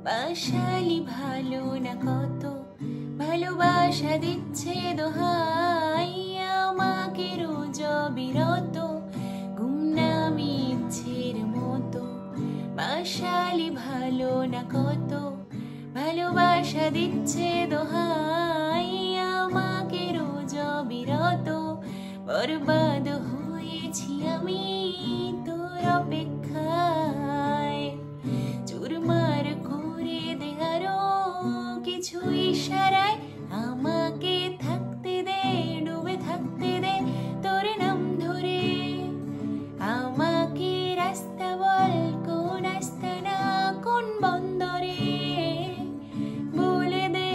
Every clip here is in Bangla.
বাসালি ভালো না কত ভালোবাসা দিচ্ছে দোহাই আমাকে রোজ বিরত গুমনামি ইচ্ছের মতো। বাসালি ভালো না কত ভালোবাসা দিচ্ছে দোহাই আমাকে রোজ বিরত। বরবাদ হয়েছি আমি তোর অপেক্ষায়, চুরমার করে দে আরো কিছু ইশারায়। আমাকে থাকতে দে, ডুবে থাকতে দে তোর নাম ধরে। আমাকে রাস্তা বল, কোন আস্তানা কোন বন্দরে। বলে দে,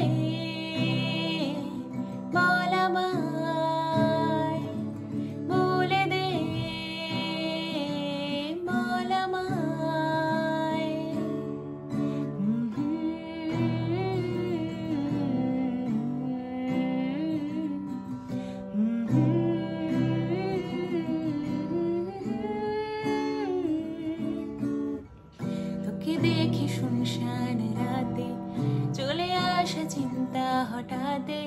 বল আমায়, বলে দে, বল আমায়। তোকে দেখি শুনশান রাতে চলে আসা চিন্তা হঠাতে।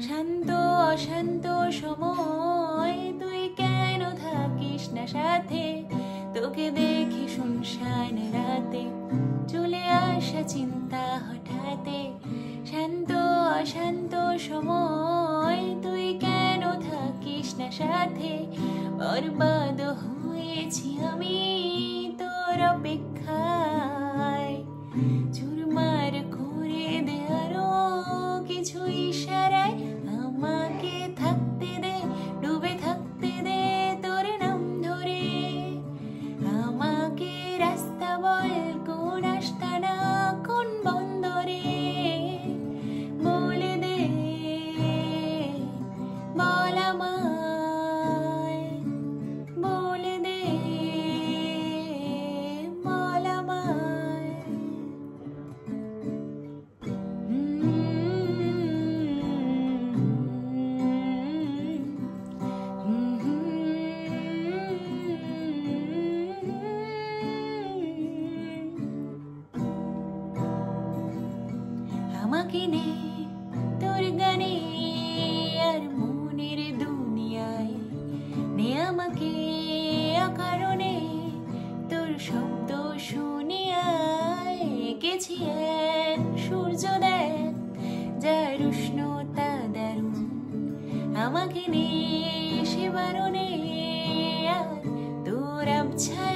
শান্ত অশান্ত সময় তুই কেন থাকিস না সাথে। তোকে দেখি শুনশান রাতে চলে আসা চিন্তা হঠাতে। শান্ত অশান্ত সময় তুই কেন থাকিস না সাথে। বরবাদ হয়েছি আমি তোর অপেক্ষায়, চুরমার করে দে আরো কিছু ইশারায়। আমাকে থাকতে দে, ডুবে থাকতে দে তোর নাম ধরে। আমাকে রাস্তা বল, কোন আস্তানা কোন বন্দরে। বলে দে, বল আমায়, বলে দে, বল আমায়। আমাকে নে তোর গানে আর মনের দুনিয়ায়, নে আমাকে অকারণে তোর শব্দ শুনে আয়। এঁকেছি এক সূর্য দেখ যার উষ্ণতা দারুণ। আমাকে নে সে বারণে আর তোর আবছায়